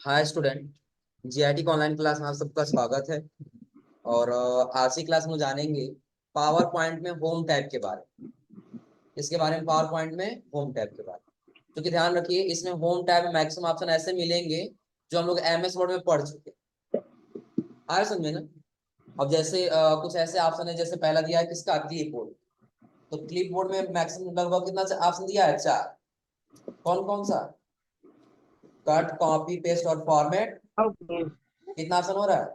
Hi student. GIT का online class में आप सबका स्वागत है। और आज की क्लास में जानेंगे पावर पॉइंट में होम टैब के बारे में। इसके बारे में पावर पॉइंट में होम टैब के बारे में, क्योंकि ध्यान रखिए इसमें होम टैब में मैक्सिमम ऑप्शन ऐसे मिलेंगे जो हम लोग एमएस वर्ड में पढ़ चुके हैं। आ रहा समझे ना। अब जैसे कुछ ऐसे ऑप्शन है, जैसे पहला दिया है किसका, क्लिप बोर्ड। तो क्लिप बोर्ड में मैक्सिमम लगभग कितना ऑप्शन दिया है, चार। कौन कौन सा? कट, कॉपी, पेस्ट और फॉर्मेट। ओके। कितना ऑप्शन हो रहा है?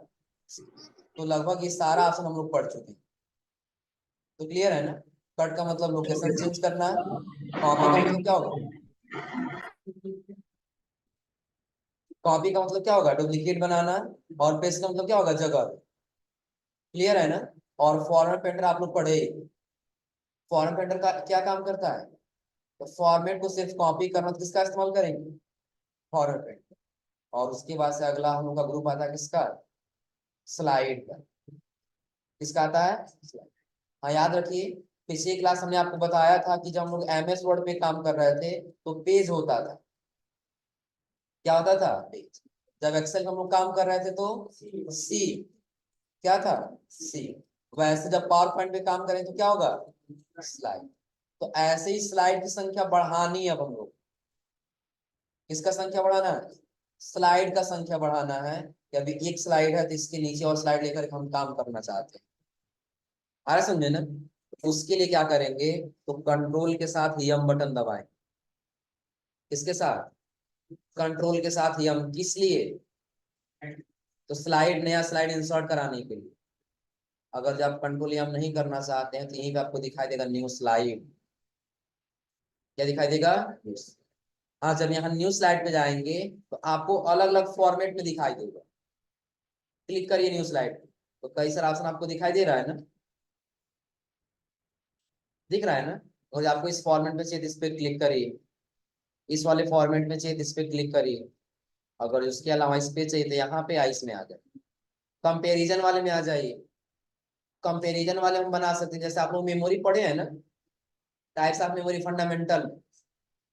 तो लगभग ये सारा ऑप्शन हम लोग पढ़ चुके हैं। तो क्लियर है ना। कट का मतलब लोकेशन चेंज करना है। कॉपी का मतलब क्या होगा? कॉपी का मतलब क्या होगा? डुप्लीकेट बनाना। और पेस्ट का मतलब क्या होगा? जगह। क्लियर है ना। और फॉर्मेट पेंटर आप लोग पढ़े। फॉर्मेट पेंटर का क्या काम करता है? तो फॉर्मेट को सिर्फ कॉपी करना, तो किसका इस्तेमाल करेंगे? Format painter. और उसके बाद से अगला हम लोग का ग्रुप आता है किसका? स्लाइड का। किसका आता है? स्लाइड। हाँ, याद रखिए पिछली क्लास हमने आपको बताया था कि जब हम लोग एमएस वर्ड में काम कर रहे थे तो पेज होता था। क्या होता था? पेज। जब एक्सेल में हम लोग काम कर रहे थे तो सी। क्या था? सी। वैसे जब पावर पॉइंट पे काम करें तो क्या होगा? स्लाइड। तो ऐसे ही स्लाइड की संख्या बढ़ानी है अब हम लोग। किसका संख्या बढ़ाना है? स्लाइड का संख्या बढ़ाना है कि अभी एक स्लाइड है तो इसके नीचे और स्लाइड लेकर हम काम करना चाहते हैं। आ रहा समझे ना। उसके लिए क्या करेंगे? तो कंट्रोल के साथ यम बटन दबाएं। किसके साथ? कंट्रोल के साथ यम। किस लिए? तो स्लाइड, नया स्लाइड इंसर्ट कराने के लिए। अगर जब आप कंट्रोल यम नहीं करना चाहते हैं तो यहीं पे आपको दिखाई देगा न्यू स्लाइड। क्या दिखाई देगा? न्यू। हाँ, जब यहाँ न्यू स्लाइड पे जाएंगे तो आपको अलग अलग फॉर्मेट में दिखाई देगा। क्लिक करिए न्यू स्लाइड। तो कई सारा ऑप्शन आपको दिखाई दे रहा है ना। दिख रहा है ना। और आपको इस फॉर्मेट में चाहिए तो इस पे क्लिक करिए। इस वाले फॉर्मेट में चाहिए तो इस पे क्लिक करिए। अगर उसके अलावा इस पे चाहिए तो यहाँ पे इसमें आ जाए। कंपेरिजन वाले में आ जाइए। कंपेरिजन वाले हम बना सकते हैं, जैसे आप लोग मेमोरी पढ़े हैं ना। Types of memory fundamental.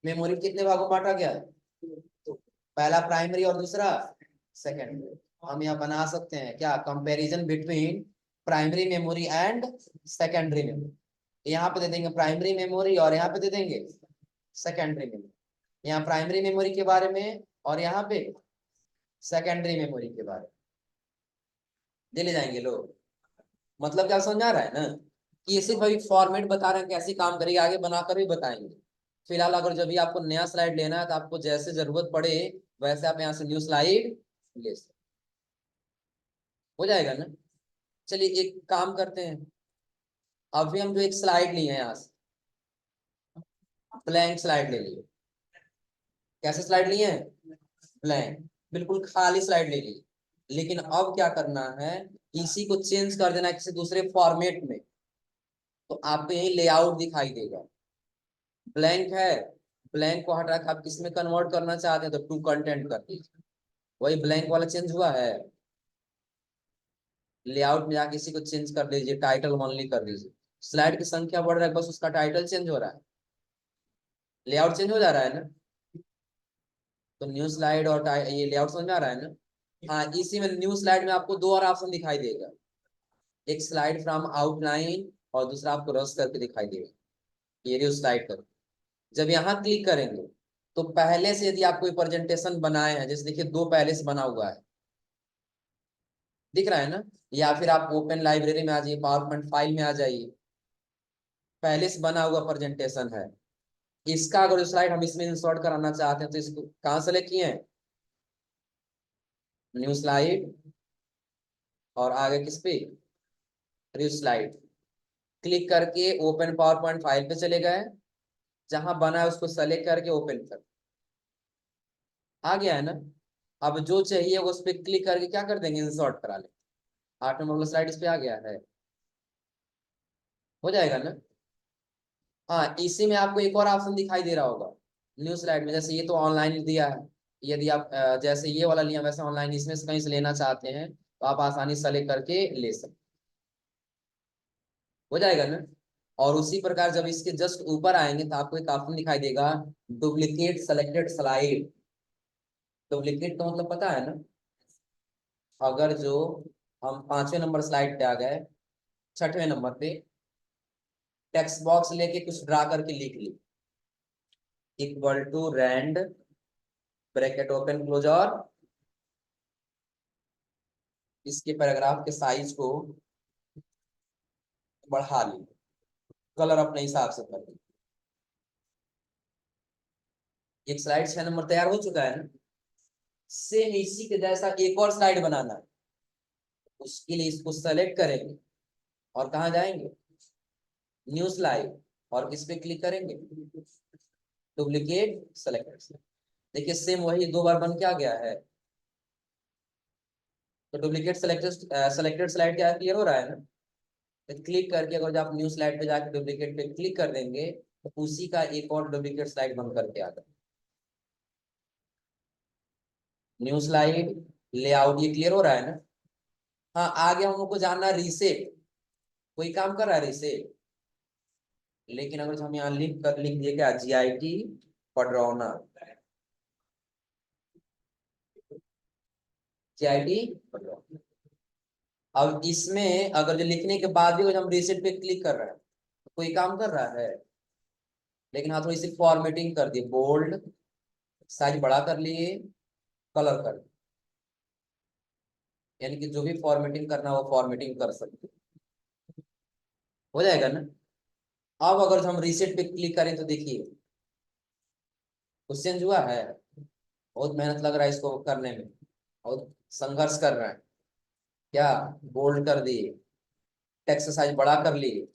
Memory कितने भागों में बांटा गया है? तो पहला प्राइमरी और दूसरा सेकेंडरी। हम यहाँ बना सकते हैं क्या? Comparison between primary memory and secondary memory. यहाँ पे दे देंगे प्राइमरी मेमोरी और यहाँ पे दे देंगे सेकेंडरी मेमोरी। यहाँ प्राइमरी मेमोरी के बारे में और यहाँ पे सेकेंडरी मेमोरी के बारे में दे ले जाएंगे लोग। मतलब क्या समझ आ रहा है ना, कि ये सिर्फ अभी फॉर्मेट बता रहे हैं कैसे काम करेगी, आगे बनाकर भी बताएंगे। फिलहाल अगर जब भी आपको नया स्लाइड लेना है तो आपको जैसे जरूरत पड़े वैसे आप यहाँ से न्यू स्लाइड ले सकते। हो जाएगा ना। चलिए एक काम करते हैं। अभी हम जो एक स्लाइड लिए हैं यहाँ से, ब्लैंक स्लाइड ले लिए। कैसे स्लाइड लिए हैं? ब्लैंक। बिल्कुल खाली स्लाइड ले ली। लेकिन अब क्या करना है? इसी को चेंज कर देना है किसी दूसरे फॉर्मेट में। तो आपको यही लेआउट दिखाई देगा। ब्लैंक है। ब्लैंक को हटा के आप किस में कन्वर्ट करना चाहते हैं तो टू कंटेंट कर दीजिए। वही ब्लैंक वाला चेंज हुआ है। लेआउट में जाके इसी को चेंज कर दीजिए, टाइटल ओनली कर दीजिए। स्लाइड की संख्या बढ़ रहा है, बस उसका टाइटल चेंज हो रहा है। लेआउट चेंज हो जा रहा है ना। तो न्यू स्लाइड और ये लेआउट समझ में आ रहा है ना। हाँ, इसी में न्यू स्लाइड में आपको दो और ऑप्शन दिखाई देगा। एक स्लाइड फ्रॉम आउटलाइन और दूसरा आपको रस करके दिखाई देगा। ये न्यू स्लाइड करो। जब यहाँ क्लिक करेंगे तो पहले से यदि आप कोई प्रेजेंटेशन बनाए हैं, जैसे देखिए दो पहले से बना हुआ है, दिख रहा है ना। या फिर आप ओपन लाइब्रेरी में आ जाइए, पावर पॉइंट फाइल में आ जाइए। पहले से बना हुआ प्रेजेंटेशन है। इसका अगर स्लाइड हम इसमें इंसर्ट कराना चाहते हैं तो इसको कहाँ सेलेक्ट किए हैं? New slide. और आगे किस पे? New slide. क्लिक करके ओपन पावर पॉइंट फाइल पे चले गए। जहां बना है उसको सेलेक्ट करके ओपन कर। आ गया है ना। अब जो चाहिए वो उस पर क्लिक करके क्या कर देंगे? इंसर्ट करा ले। 8 नंबर स्लाइड इस पे आ गया है। हो जाएगा ना। हाँ, इसी में आपको एक और ऑप्शन दिखाई दे रहा होगा न्यू स्लाइड में। जैसे ये तो ऑनलाइन दिया है। यदि आप जैसे ये वाला लिया वैसे ऑनलाइन इसमें से कहीं से लेना चाहते हैं तो आप आसानी से सेलेक्ट करके ले सकते। हो जाएगा ना। और उसी प्रकार जब इसके जस्ट ऊपर आएंगे तो आपको एक ऑप्शन दिखाई देगा, डुप्लीकेट सेलेक्टेड स्लाइड। डुप्लीकेट का मतलब पता है ना, अगर जो हम 5वें नंबर स्लाइड पे आ गए, 6वें नंबर पे टेक्स्ट बॉक्स लेके कुछ ड्रा करके लिख ली, equal to rand bracket open close, और इसके पैराग्राफ के साइज को बढ़ा ली, कलर अपने हिसाब से कर ली। एक स्लाइड 6 नंबर तैयार हो चुका है ना। सेम इसी के जैसा एक और स्लाइड बनाना है, उसके लिए इसको सेलेक्ट करेंगे और कहाँ जाएंगे, न्यू स्लाइड, और किस पे क्लिक करेंगे, डुप्लीकेट सेलेक्ट। देखिए सेम वही 2 बार बन के आ गया है। तो डुप्लीकेट सेलेक्टेड स्लाइड क्या क्लियर हो रहा है ना। तो क्लिक करके अगर जब आप न्यू स्लाइड पे जाके डुप्लीकेट पे क्लिक कर देंगे तो उसी का एक और डुप्लीकेट स्लाइड बन करके आ जाए। न्यू स्लाइड लेआउट ये क्लियर हो रहा है ना। हाँ आगे हम लोग को जानना रीसेट, कोई काम कर रहा है रीसेट, लेकिन अगर हम यहाँ लिख दिए क्या, GIT पडरौना, GIT पडरौना। अब इसमें अगर जो लिखने के बाद भी अगर हम रीसेट पे क्लिक कर रहे हैं तो कोई काम कर रहा है, लेकिन हाँ थोड़ी सी फॉर्मेटिंग कर दी, बोल्ड साइज बड़ा कर लिए, कलर कर दिए, यानी कि जो भी फॉर्मेटिंग करना वो फॉर्मेटिंग कर सकते, हो जाएगा ना। अब अगर हम रीसेट पे क्लिक करें तो देखिए कुछ चेंज हुआ है। बहुत मेहनत लग रहा है इसको करने में, बहुत संघर्ष कर रहे हैं। क्या, बोल्ड कर दिए, टेक्स्ट साइज बड़ा कर लिए,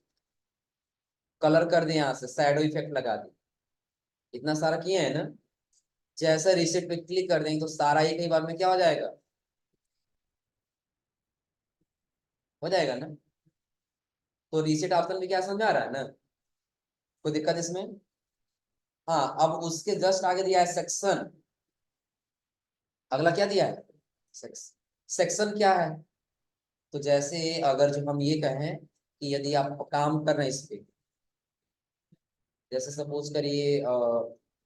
कलर कर दिए, यहाँ से शैडो इफेक्ट लगा दिए, इतना सारा किए हैं ना। जैसे रीसेट पे क्लिक कर देंगे तो सारा एक ही बार में क्या हो जाएगा, हो जाएगा ना। तो रीसेट ऑप्शन में क्या समझ आ रहा है ना, कोई दिक्कत इसमें। हाँ अब उसके जस्ट आगे दिया है सेक्शन, अगला क्या दिया है, सेक्शन क्या है। तो जैसे अगर जो हम ये कहें कि यदि आप काम कर रहे हैं इस पे, जैसे सपोज करिए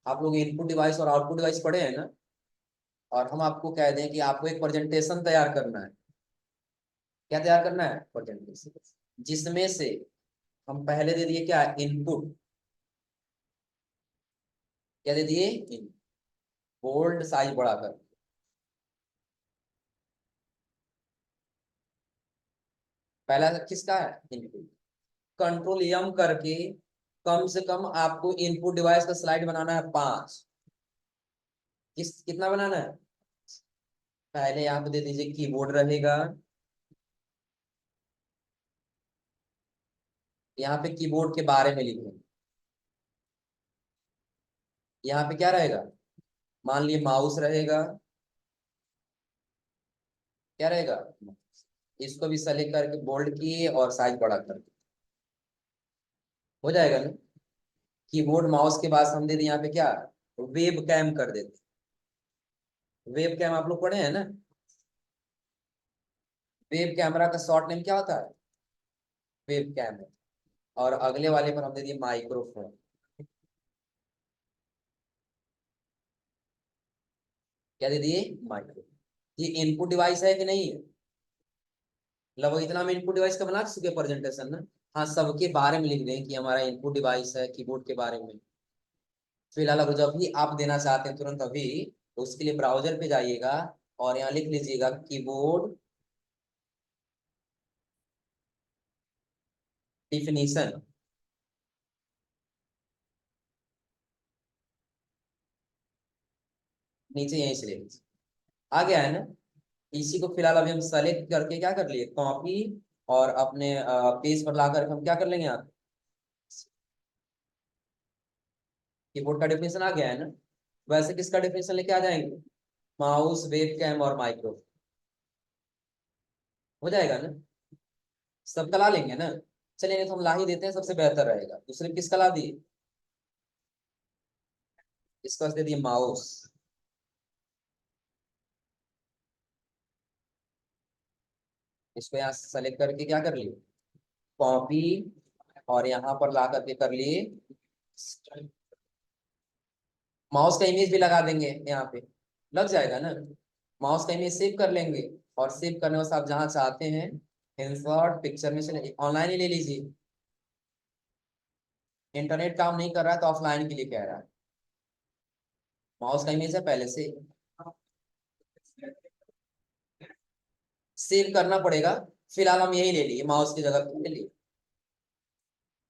आप लोग इनपुट डिवाइस और आउटपुट डिवाइस पढ़े हैं ना, और हम आपको कह दें कि आपको एक प्रेजेंटेशन तैयार करना है। क्या तैयार करना है, प्रेजेंटेशन, जिसमें से हम पहले दे दिए क्या, इनपुट, क्या दे दिए, बोल्ड साइज बड़ा कर, पहला किसका है, इनपुट। कंट्रोल एम करके कम से कम आपको इनपुट डिवाइस का स्लाइड बनाना है 5। कितना बनाना है, पहले यहाँ पे दे दीजिए कीबोर्ड रहेगा, यहाँ पे कीबोर्ड के बारे में लिखें, यहाँ पे क्या रहेगा, मान लिए माउस रहेगा, क्या रहेगा, इसको भी सेलेक्ट करके बोल्ड किए और साइज बड़ा कर दिए, हो जाएगा ना। कीबोर्ड माउस के बाद हम दे दें यहाँ पे क्या, वेब कैम कर देते। वेब कैम आप लोग पढ़े हैं ना, वेब कैमरा का शॉर्ट नेम क्या होता है, वेब कैम है। और अगले वाले पर हम दे दिए माइक्रोफोन, क्या दे दिए, माइक्रोफोन। ये इनपुट डिवाइस है कि नहीं है, लगभग इतना हम इनपुट डिवाइस का बना चुके प्रेजेंटेशन ना। हाँ सबके बारे में लिख दें कि हमारा इनपुट डिवाइस है, कीबोर्ड के बारे में। फिलहाल अगर जब भी आप देना चाहते हैं तुरंत अभी, तो उसके लिए ब्राउजर पे जाइएगा और यहाँ लिख लीजिएगा कीबोर्ड डिफिनीशन, नीचे यहीं से ले लीजिए, आ गया है ना। इसी को फिलहाल अभी हम सेलेक्ट करके क्या कर लिए, कॉपी, और अपने पेज पर लाकर हम क्या कर लेंगे, यहाँ कीबोर्ड का डेफिनेशन आ गया है ना। वैसे किसका डेफिनेशन लेके आ जाएंगे, माउस, वेब कैम और माइक्रो, हो जाएगा ना। सबका ला लेंगे ना, चलिए तो हम ला ही देते हैं, सबसे बेहतर रहेगा। दूसरे किसका ला दिए, इसका दे दिए माउस, इसको यहाँ सेलेक्ट करके क्या कर लिए, कॉपी, और यहाँ पर ला करके कर लिए, माउस का इमेज भी लगा देंगे यहाँ पे, लग जाएगा ना। माउस का इमेज सेव कर लेंगे, और सेव करने के बाद आप जहाँ चाहते हैं इंसर्ट पिक्चर में चले, ऑनलाइन ही ले लीजिए। इंटरनेट काम नहीं कर रहा है तो ऑफलाइन के लिए कह रहा है। माउस का इमेज है पहले से, सेव करना पड़ेगा। फिलहाल हम यही ले लिए, माउस की जगह पे ले लिए,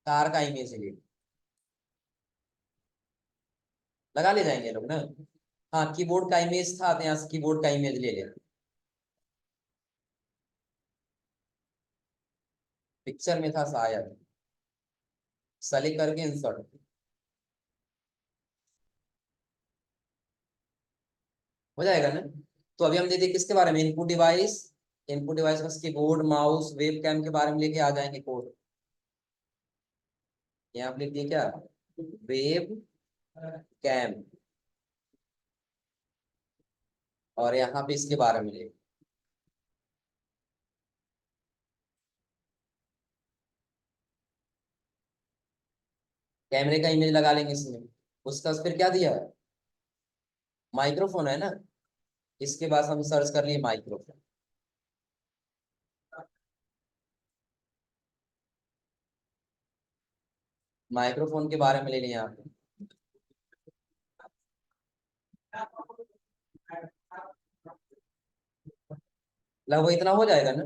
कार का इमेज ले लिए। लगा ले जाएंगे लोग ना। हाँ, कीबोर्ड का इमेज था तो यहाँ से कीबोर्ड का इमेज ले लें। पिक्चर में था शायद, सेलेक्ट करके इंसर्ट। हो जाएगा ना। तो अभी हम दे दिए किसके बारे में, इनपुट डिवाइस। इनपुट डिवाइस में कीबोर्ड माउस वेब कैम के बारे में लेके आ जाएंगे कोड। यहाँ पे लिख दिए क्या, वेब कैम, और यहाँ पे इसके बारे में ले, कैमरे का इमेज लगा लेंगे इसमें। उसका फिर क्या दिया है, माइक्रोफोन है ना। इसके बाद हम सर्च कर लिए माइक्रोफोन। माइक्रोफोन के बारे में ले लिया यहाँ पे। लगभग इतना हो जाएगा ना।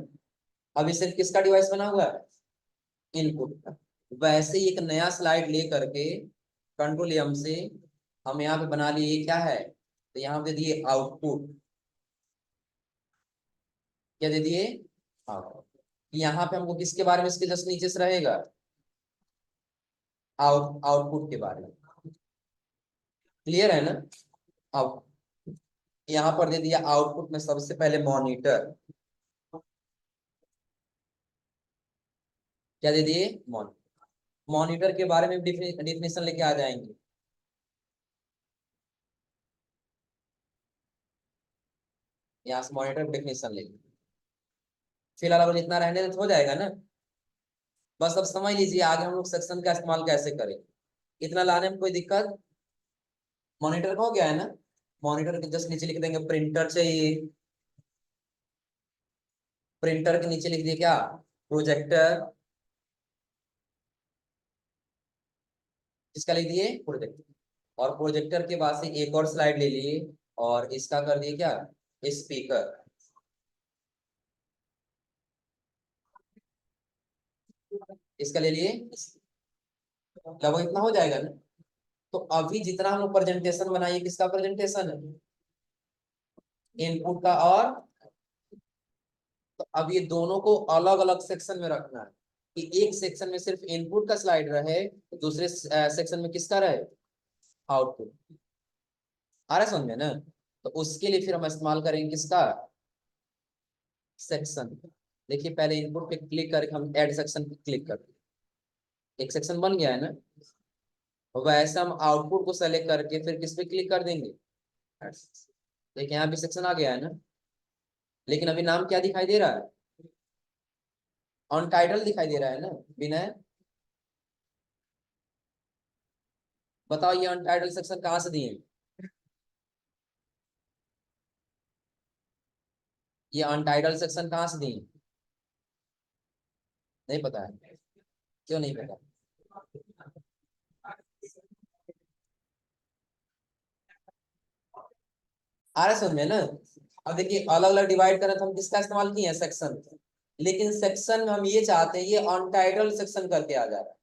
अभी सिर्फ किसका डिवाइस बना हुआ है, इनपुट का। वैसे ही एक नया स्लाइड ले करके कंट्रोल एम से हम यहाँ पे बना लिए, क्या है, तो यहाँ पे दे दिए आउटपुट। क्या दे दिए, आउटपुट। यहाँ पे हमको किसके बारे में, इसके जस्ट नीचे से रहेगा आउटपुट के बारे में। क्लियर है ना। आउट, यहाँ पर दे दिया आउटपुट में सबसे पहले मॉनिटर। क्या दे दिए, मॉनिटर। मॉनिटर के बारे में डिफिनेशन लेके आ जाएंगे। यहाँ से मॉनिटर डेफिनेशन लेंगे। फिलहाल अब इतना रहने तो हो जाएगा ना। बस अब समझ लीजिए आगे हम लोग सेक्शन का इस्तेमाल कैसे करें। इतना लाने में कोई दिक्कत। मॉनिटर का हो गया है ना। मॉनिटर के जस्ट नीचे लिख देंगे प्रिंटर चाहिए। प्रिंटर के नीचे लिख दिए क्या, प्रोजेक्टर। इसका लिख दिए प्रोजेक्टर। और प्रोजेक्टर के बाद से एक और स्लाइड ले लिए, और इसका कर दिए क्या, स्पीकर। इसका ले लिए, लगभग इतना हो जाएगा ना। तो अभी जितना हम लोग प्रेजेंटेशन बनाइए, किसका प्रेजेंटेशन है, इनपुट का। और तो अब ये दोनों को अलग अलग सेक्शन में रखना है, कि एक सेक्शन में सिर्फ इनपुट का स्लाइड रहे, दूसरे सेक्शन में किसका रहे, आउटपुट। आ रहा है समझ में ना। तो उसके लिए फिर हम इस्तेमाल करेंगे किसका, सेक्शन। देखिए पहले इनपुट पे क्लिक करके हम ऐड सेक्शन पे क्लिक करते हैं, एक सेक्शन बन गया है ना। वैसे हम आउटपुट को सेलेक्ट करके फिर किस पे क्लिक कर देंगे, देखिए यहाँ भी सेक्शन आ गया है ना। लेकिन अभी नाम क्या दिखाई दे रहा है, अनटाइटल दिखाई दे रहा है ना। विनय बताओ, ये अनटाइटल सेक्शन कहाँ से दिए, ये अनटाइटल सेक्शन कहाँ से दिए, नहीं पता है, क्यों नहीं पता। आ रहा है समझ में ना। अब देखिए अलग अलग डिवाइड करें तो हम किसका इस्तेमाल किए हैं, सेक्शन। लेकिन सेक्शन में हम ये चाहते हैं ये अनटाइटल सेक्शन करके आ जा रहा है,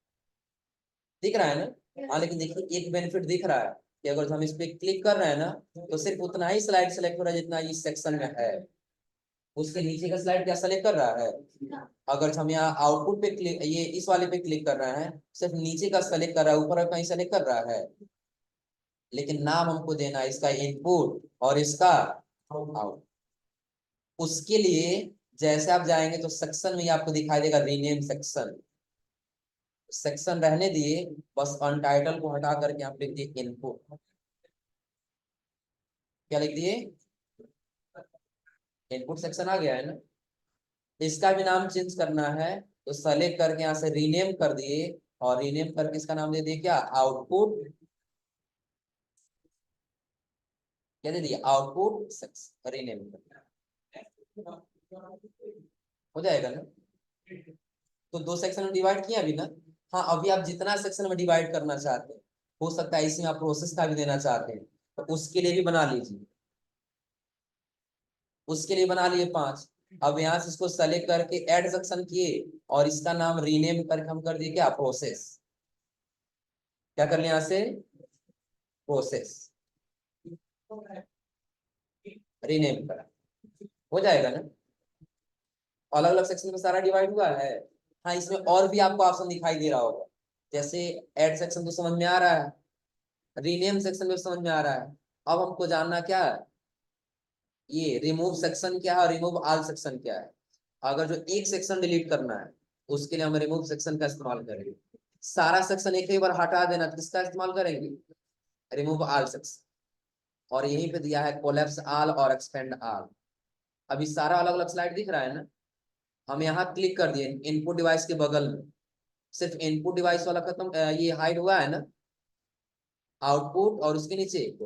दिख रहा है ना। हाँ लेकिन देखिए एक बेनिफिट दिख रहा है, कि अगर हम इस पे क्लिक कर रहे हैं ना, तो सिर्फ उतना ही स्लाइड सेलेक्ट हो रहा है जितना इस सेक्शन में है। उसके नीचे का स्लाइड क्या सेलेक्ट कर रहा है, अगर हम यहाँ आउटपुट पे क्लिक, ये इस वाले पे क्लिक कर रहे हैं, सिर्फ नीचे का सेलेक्ट कर रहा है, ऊपर का कहीं सेलेक्ट कर रहा है। लेकिन नाम हमको देना है इसका इनपुट और इसका आउट। उसके लिए जैसे आप जाएंगे तो सेक्शन में ही आपको दिखाई देगा रीनेम सेक्शन। सेक्शन रहने दिए, बस अनटाइटल को हटा करके आप लिख दिए इनपुट। क्या लिख दिए, इनपुट सेक्शन आ गया है ना। इसका भी नाम चेंज करना है, तो सेलेक्ट करके यहाँ से रीनेम कर दिए, और रीनेम करके इसका नाम दे दिए क्या, आउटपुट। क्या दे दिया, आउटपुट सेक्शन रीनेम करना, हो जाएगा ना। तो दो सेक्शन में डिवाइड किया अभी ना। हाँ, अभी आप जितना सेक्शन में डिवाइड करना चाहते हैं, हो सकता है इसमें आप प्रोसेस का भी देना चाहते हैं, तो उसके लिए भी बना लीजिए। उसके लिए बना लिए 5। अब यहाँ से इसको सेलेक्ट करके ऐड सेक्शन किए और इसका नाम रीनेम करके हम कर दिए क्या, प्रोसेस। क्या कर लिया यहाँ से, प्रोसेस, रीनेम करा, हो जाएगा ना। अलग अलग सेक्शन में सारा डिवाइड हुआ है। हाँ, इसमें और भी आपको ऑप्शन दिखाई दे रहा होगा, जैसे ऐड सेक्शन तो समझ में आ रहा है, रीनेम सेक्शन भी समझ में आ रहा है। अब हमको जानना क्या है, ये रिमूव सेक्शन क्या है और रिमूव ऑल सेक्शन क्या है। अगर जो एक सेक्शन डिलीट करना है, उसके लिए हम रिमूव सेक्शन का इस्तेमाल करेंगे। सारा सेक्शन एक ही बार हटा देना, तो किसका इस्तेमाल करेंगे, रिमूव ऑल सेक्शन। और यहीं पे दिया है कोलैप्स ऑल और एक्सपेंड ऑल। अभी सारा अलग अलग स्लाइड दिख रहा है ना। हम यहाँ क्लिक कर दिए इनपुट डिवाइस के बगल में, सिर्फ इनपुट डिवाइस वाला खत्म, ये हाइड हुआ है ना, आउटपुट और उसके नीचे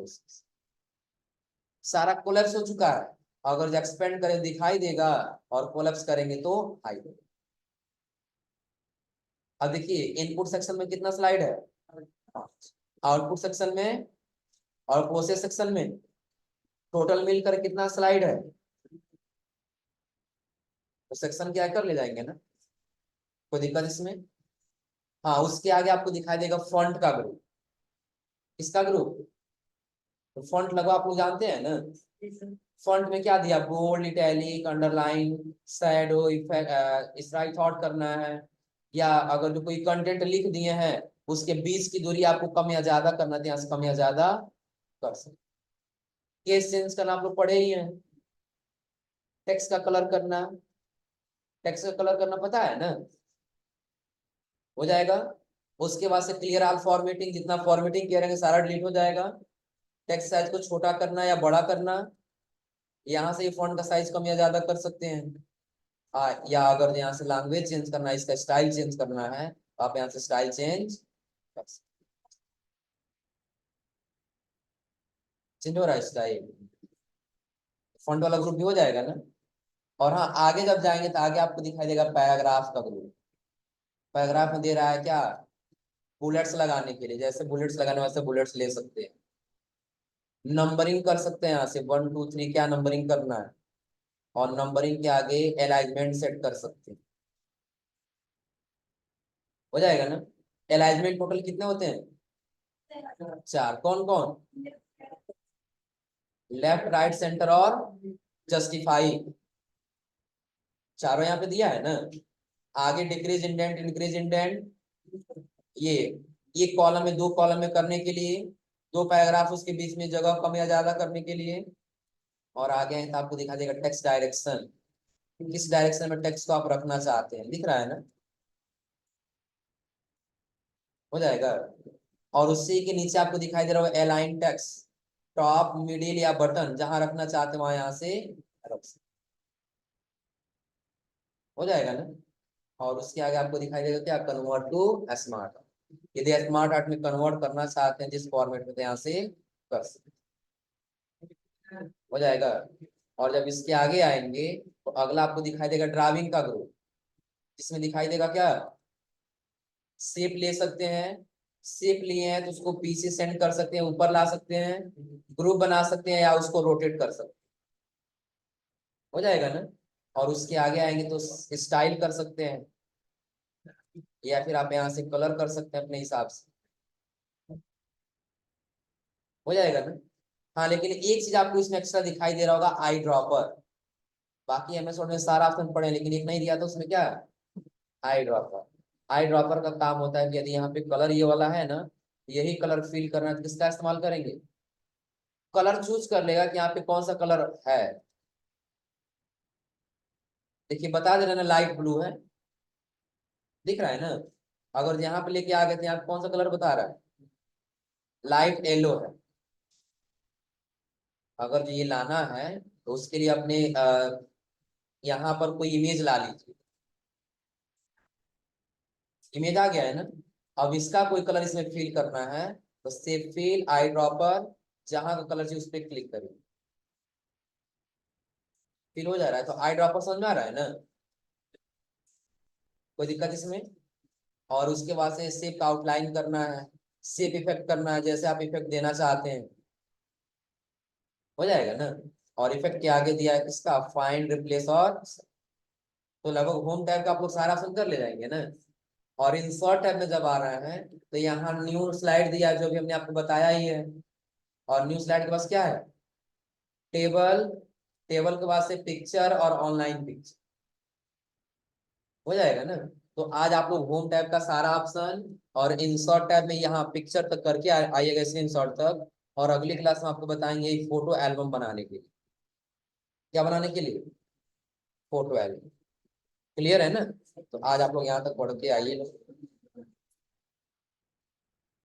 सारा कोलैप्स हो चुका है। अगर जो एक्सपेंड करें दिखाई देगा, और कोलैप्स करेंगे तो हाइड होगा। अब देखिए इनपुट सेक्शन में कितना स्लाइड है, आउटपुट सेक्शन में और प्रोसेस सेक्शन में टोटल मिलकर कितना स्लाइड है, तो सेक्शन क्या कर ले जाएंगे ना, कोई दिक्कत इसमें। हाँ, उसके आगे आपको दिखाई देगा फॉन्ट का ग्रुप। किसका ग्रुप, तो फॉन्ट लगो आप लोग जानते हैं ना। फॉन्ट में क्या दिया, bold, italic, underline, shadow effect, strikethrough करना है, या अगर जो कोई कंटेंट लिख दिए हैं उसके बीच की दूरी आपको कम या ज्यादा करना है, यहाँ से कम या ज्यादा कर सकते। केस चेंज करना आप लोग पढ़े ही हैं। टेक्स्ट का कलर करना, टेक्स्ट का कलर करना पता है ना, हो जाएगा। उसके बाद से क्लियर ऑल फॉर्मेटिंग, जितना फॉर्मेटिंग किया रहेंगे सारा डिलीट हो जाएगा। टेक्स्ट साइज को छोटा करना या बड़ा करना, यहाँ से फॉन्ट का साइज कम या ज्यादा कर सकते हैं। या अगर यहाँ से लैंग्वेज चेंज करना है, इसका स्टाइल चेंज करना है, तो आप यहाँ से स्टाइल चेंज कर सकते, चेंज हो रहा है स्टाइल, फॉन्ट वाला ग्रुप भी हो जाएगा ना। और हाँ, आगे जब जाएंगे तो आगे आपको दिखाई देगा पैराग्राफ का ग्रुप। पैराग्राफ में दे रहा है क्या, बुलेट्स लगाने के लिए, जैसे बुलेट्स लगाने वैसे बुलेट्स ले सकते हैं। नंबरिंग कर सकते हैं, यहाँ से 1 2 3 क्या नंबरिंग करना है, और नंबरिंग के आगे अलाइनमेंट सेट कर सकते हैं, हो जाएगा ना। अलाइनमेंट टोटल कितने होते हैं, 4। कौन कौन, लेफ्ट, राइट, सेंटर और जस्टिफाई, चारों यहाँ पे दिया है ना। आगे डिक्रीज इंडेंट, इंक्रीज इंडेंट, ये ये कॉलम में, 2 कॉलम में करने के लिए, 2 पैराग्राफ उसके बीच में जगह कम या ज्यादा करने के लिए। और आगे है तो आपको दिखा देगा टेक्स्ट डायरेक्शन, किस डायरेक्शन में टेक्स्ट को आप रखना चाहते हैं, दिख रहा है ना, हो जाएगा। और उसी के नीचे आपको दिखाई दे रहा होगा अलाइन टेक्स्ट, टॉप, मिडिल या बटन, जहां रखना चाहते हैं वहां यहाँ से रख सकते, हो जाएगा ना। और उसके आगे आपको दिखाई देगा क्या, कन्वर्ट टू स्मार्ट। यदि स्मार्ट आर्ट में कन्वर्ट करना चाहते हैं जिस फॉर्मेट में, तो यहाँ से कर सकते, हो जाएगा। और जब इसके आगे आएंगे तो अगला आपको दिखाई देगा ड्राइविंग का ग्रुप, जिसमें दिखाई देगा क्या, शेप ले सकते हैं, शेप लिए हैं तो उसको पीछे सेंड कर सकते हैं, ऊपर ला सकते हैं, ग्रुप बना सकते हैं, या उसको रोटेट कर सकते हैं, हो जाएगा ना। और उसके आगे आएंगे तो स्टाइल कर सकते हैं, या फिर आप यहाँ से कलर कर सकते हैं अपने हिसाब से, हो जाएगा ना। हाँ, लेकिन एक चीज आपको इसमें एक्स्ट्रा दिखाई दे रहा होगा, आई ड्रॉपर। बाकी एमएस वर्ड में सारा ऑप्शन पढ़े, लेकिन एक नहीं दिया था उसमें क्या, आई ड्रॉपर। आई ड्रॉपर का काम होता है कि यदि यहाँ पे कलर ये वाला है ना, यही कलर फिल करना है तो किसका इस्तेमाल करेंगे, कलर चूज कर लेगा कि यहाँ पे कौन सा कलर है। देखिए बता दे रहे ना, लाइट ब्लू है, दिख रहा है ना। अगर यहाँ पे लेके आ गए तो यहाँ पे कौन सा कलर बता रहा है, लाइट येलो है। अगर जो ये लाना है तो उसके लिए अपने यहाँ पर कोई इमेज ला लीजिए, इमेज आ गया है ना। अब इसका कोई कलर इसमें फिल करना है, तो सेव फिल आई ड्रॉपर, जहां का कलर चाहिए उस पर क्लिक करिए। फिल हो जा रहा है, तो आई ड्रॉपर समझ में आ रहा है ना, कोई दिक्कत इसमें। और उसके बाद से शेप का आउटलाइन करना है, शेप इफेक्ट करना है, जैसे आप इफेक्ट देना चाहते हैं हो जाएगा ना। और इफेक्ट के आगे दिया है इसका फाइंड रिप्लेस और, तो लगभग होम टैब का आप लोग सारा ऑप्शन कर ले जाएंगे ना। और इंसर्ट टैब में जब आ रहे हैं तो यहाँ न्यू स्लाइड दिया है, जो भी हमने आपको बताया ही है। और न्यू स्लाइड के पास क्या है, टेबल, टेबल के बाद से पिक्चर और ऑनलाइन पिक्चर हो जाएगा ना। तो आज आप लोग होम टैब का सारा ऑप्शन और इंसर्ट टैब में यहाँ पिक्चर तक करके आइएगा, इसके इंसर्ट तक। और अगली क्लास में आपको बताएंगे फोटो एल्बम बनाने के लिए, क्या बनाने के लिए, फोटो एल्बम। क्लियर है ना। तो आज आप लोग यहाँ तक पढ़ के आइए।